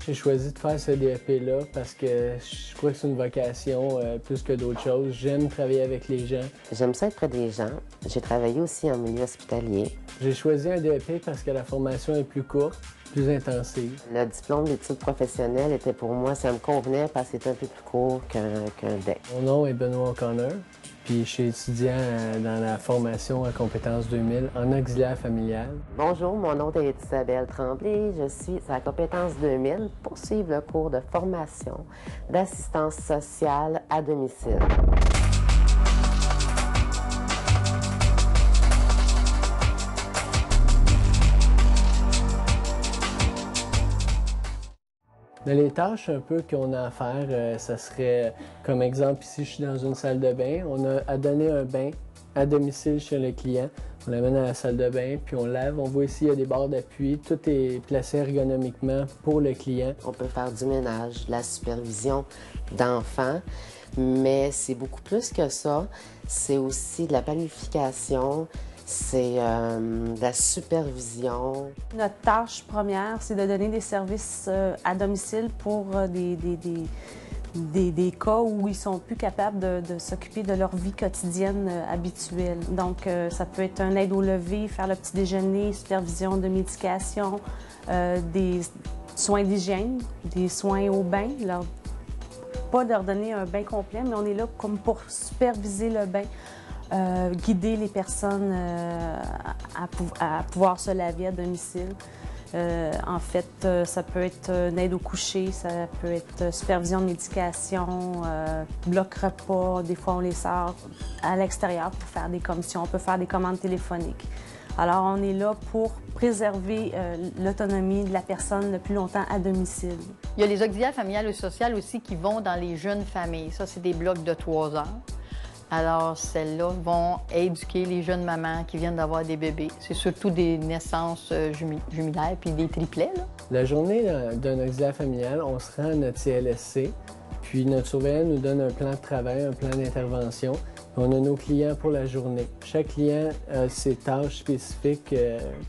J'ai choisi de faire ce DEP-là parce que je crois que c'est une vocation plus que d'autres choses. J'aime travailler avec les gens. J'aime ça être près des gens. J'ai travaillé aussi en milieu hospitalier. J'ai choisi un DEP parce que la formation est plus courte, plus intensive. Le diplôme d'études professionnelles était pour moi, ça me convenait parce que c'était un peu plus court qu'un DEC. Mon nom est Benoît O'Connor, puis je suis étudiant dans la formation à Compétences 2000 en auxiliaire familial. Bonjour, mon nom est Isabelle Tremblay. Je suis à Compétences 2000 pour suivre le cours de formation d'assistance sociale à domicile. Dans les tâches un peu qu'on a à faire, ça serait, comme exemple, ici, je suis dans une salle de bain. On a à donner un bain à domicile chez le client. On l'amène à la salle de bain, puis on lave. On voit ici, il y a des barres d'appui. Tout est placé ergonomiquement pour le client. On peut faire du ménage, de la supervision d'enfants, mais c'est beaucoup plus que ça. C'est aussi de la planification. C'est de la supervision. Notre tâche première, c'est de donner des services à domicile pour des cas où ils sont plus capables de s'occuper de leur vie quotidienne habituelle. Donc, ça peut être un aide au lever, faire le petit déjeuner, supervision de médication, des soins d'hygiène, des soins au bain. Pas leur donner un bain complet, mais on est là comme pour superviser le bain. Guider les personnes à pouvoir se laver à domicile. En fait, ça peut être une aide au coucher, ça peut être supervision de médication, bloc repas. Des fois, on les sort à l'extérieur pour faire des commissions. On peut faire des commandes téléphoniques. Alors, on est là pour préserver l'autonomie de la personne le plus longtemps à domicile. Il y a les auxiliaires familiales et sociales aussi qui vont dans les jeunes familles. Ça, c'est des blocs de 3 heures. Alors, celles-là vont éduquer les jeunes mamans qui viennent d'avoir des bébés. C'est surtout des naissances jumellaires puis des triplets, là. La journée d'un auxiliaire familial, on se rend à notre CLSC, puis notre surveillant nous donne un plan de travail, un plan d'intervention. On a nos clients pour la journée. Chaque client a ses tâches spécifiques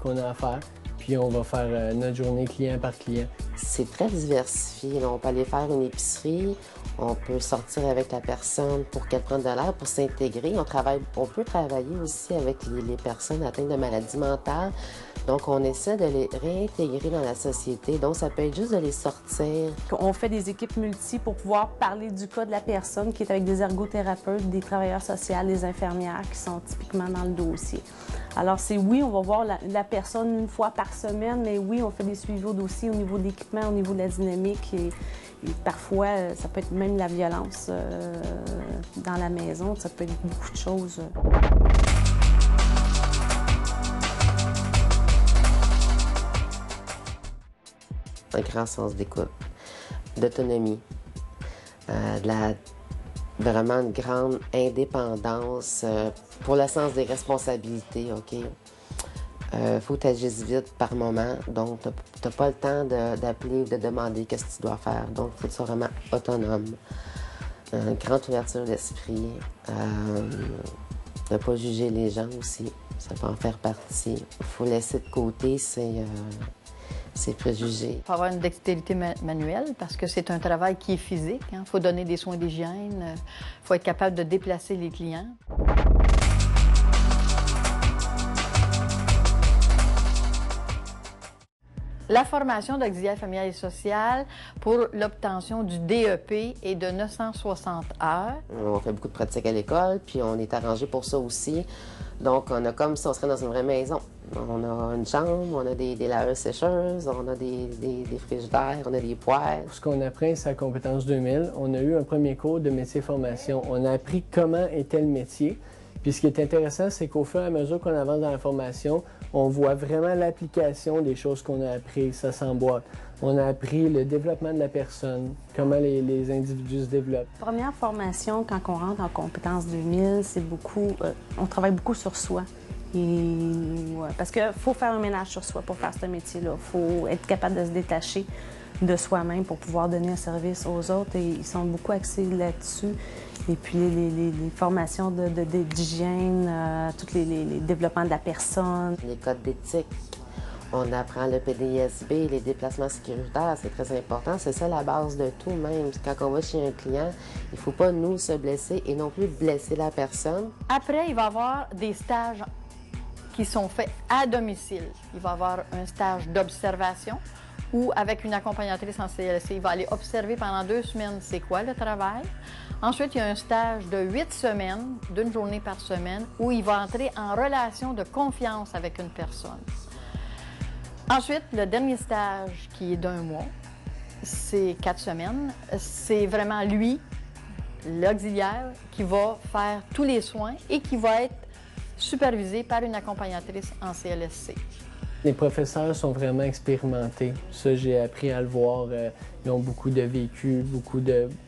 qu'on a à faire, puis on va faire notre journée client par client. C'est très diversifié. Là, on peut aller faire une épicerie, on peut sortir avec la personne pour qu'elle prenne de l'air, pour s'intégrer. On peut travailler aussi avec les personnes atteintes de maladies mentales. Donc, on essaie de les réintégrer dans la société. Donc, ça peut être juste de les sortir. On fait des équipes multi pour pouvoir parler du cas de la personne qui est avec des ergothérapeutes, des travailleurs sociaux, des infirmières qui sont typiquement dans le dossier. Alors, oui, on va voir la personne une fois par semaine, mais oui, on fait des suivis au dossier au niveau de l'équipement, au niveau de la dynamique et parfois, ça peut être même la violence dans la maison. Ça peut être beaucoup de choses. Un grand sens d'écoute, d'autonomie, vraiment une grande indépendance pour le sens des responsabilités, OK? Faut que tu agisses vite par moment, donc tu n'as pas le temps d'appeler ou de demander qu'est-ce que tu dois faire. Donc, il faut que tu sois vraiment autonome. Une grande ouverture d'esprit, ne pas juger les gens aussi, ça peut en faire partie. Il faut laisser de côté ses préjugés. Il faut avoir une dextérité manuelle parce que c'est un travail qui est physique. Il faut donner des soins d'hygiène, il faut être capable de déplacer les clients. La formation d'auxiliaire familial et social pour l'obtention du DEP est de 960 heures. On fait beaucoup de pratiques à l'école, puis on est arrangé pour ça aussi. Donc, on a comme si on serait dans une vraie maison. On a une chambre, on a des laveuses sécheuses, on a des frigidaires, on a des poêles. Ce qu'on apprend, c'est à Compétences 2000. On a eu un premier cours de métier-formation. On a appris comment était le métier. Puis ce qui est intéressant, c'est qu'au fur et à mesure qu'on avance dans la formation, on voit vraiment l'application des choses qu'on a apprises, ça s'emboîte. On a appris le développement de la personne, comment les individus se développent. Première formation, quand on rentre en Compétences 2000, c'est beaucoup, on travaille beaucoup sur soi. Parce qu'il faut faire un ménage sur soi pour faire ce métier-là. Il faut être capable de se détacher de soi-même pour pouvoir donner un service aux autres. Et ils sont beaucoup axés là-dessus. Et puis les formations d'hygiène, tous les développements de la personne. Les codes d'éthique. On apprend le PDSB, les déplacements sécuritaires, c'est très important. C'est ça la base de tout, même. Quand on va chez un client, il ne faut pas nous se blesser et non plus blesser la personne. Après, il va y avoir des stages qui sont faits à domicile. Il va y avoir un stage d'observation où, avec une accompagnatrice en CLSC, il va aller observer pendant 2 semaines c'est quoi le travail. Ensuite, il y a un stage de 8 semaines, d'1 journée par semaine, où il va entrer en relation de confiance avec une personne. Ensuite, le dernier stage, qui est d'1 mois, c'est 4 semaines. C'est vraiment lui, l'auxiliaire, qui va faire tous les soins et qui va être supervisé par une accompagnatrice en CLSC. Les professeurs sont vraiment expérimentés. Ça, j'ai appris à le voir. Ils ont beaucoup de vécu,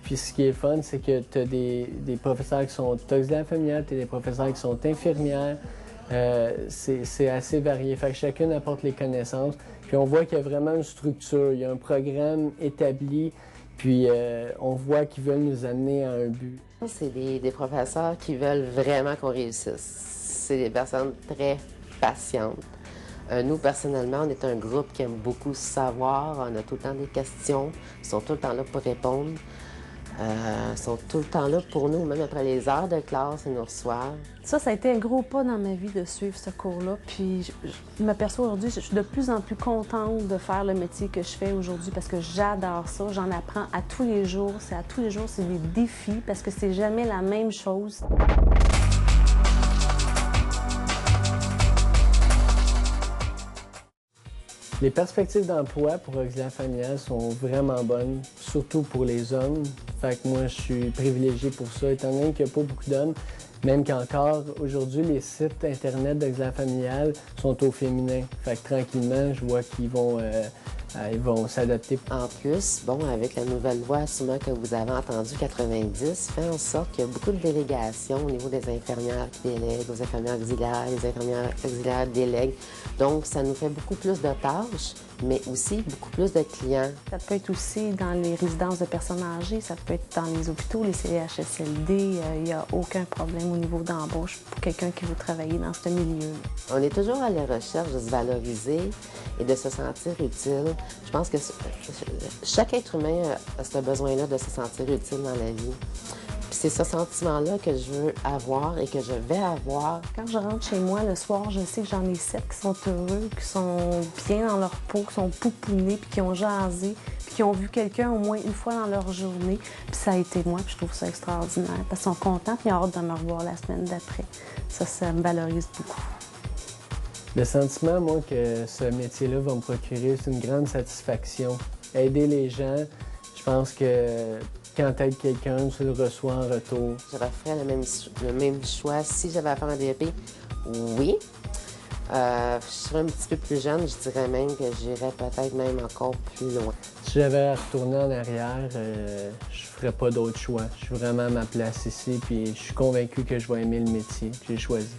Puis ce qui est fun, c'est que tu as des professeurs qui sont auxiliaires familiales, tu as des professeurs qui sont infirmières. C'est assez varié. Fait que chacune apporte les connaissances. Puis on voit qu'il y a vraiment une structure, il y a un programme établi. Puis on voit qu'ils veulent nous amener à un but. C'est des professeurs qui veulent vraiment qu'on réussisse. C'est des personnes très patientes. Nous, personnellement, on est un groupe qui aime beaucoup savoir. On a tout le temps des questions. Ils sont tout le temps là pour répondre. Ils sont tout le temps là pour nous, même après les heures de classe, ils nous reçoivent. Ça a été un gros pas dans ma vie de suivre ce cours-là. Puis je m'aperçois aujourd'hui, je suis de plus en plus contente de faire le métier que je fais aujourd'hui parce que j'adore ça. J'en apprends à tous les jours. À tous les jours, c'est des défis parce que c'est jamais la même chose. Les perspectives d'emploi pour auxiliaire familial sont vraiment bonnes, surtout pour les hommes. Fait que moi, je suis privilégié pour ça, étant donné qu'il n'y a pas beaucoup d'hommes. Même qu'encore, aujourd'hui, les sites Internet d'auxiliaire familial sont au féminin. Fait que tranquillement, je vois qu'ils vont s'adapter. En plus, bon, avec la nouvelle loi, sûrement que vous avez entendu, 90, fait en sorte qu'il y a beaucoup de délégations au niveau des infirmières qui délèguent, aux infirmières auxiliaires, les infirmières auxiliaires délèguent. Donc, ça nous fait beaucoup plus de tâches, mais aussi beaucoup plus de clients. Ça peut être aussi dans les résidences de personnes âgées, ça peut être dans les hôpitaux, les CHSLD. Il n'y a aucun problème au niveau d'embauche pour quelqu'un qui veut travailler dans ce milieu. On est toujours à la recherche de se valoriser et de se sentir utile. Je pense que chaque être humain a ce besoin-là de se sentir utile dans la vie. Puis c'est ce sentiment-là que je veux avoir et que je vais avoir. Quand je rentre chez moi le soir, je sais que j'en ai 7 qui sont heureux, qui sont bien dans leur peau, qui sont poupounés, puis qui ont jasé, puis qui ont vu quelqu'un au moins une fois dans leur journée. Puis ça a été moi, puis je trouve ça extraordinaire. Parce qu'ils sont contents, puis ils ont hâte de me revoir la semaine d'après. Ça me valorise beaucoup. Le sentiment, moi, que ce métier-là va me procurer, c'est une grande satisfaction. Aider les gens, je pense que quand tu aides quelqu'un, tu le reçois en retour. Je referais le même choix si j'avais à faire un DEP. Oui. Je serais un petit peu plus jeune, je dirais même que j'irais peut-être même encore plus loin. Si j'avais à retourner en arrière, je ferais pas d'autre choix. Je suis vraiment à ma place ici, puis je suis convaincu que je vais aimer le métier que j'ai choisi.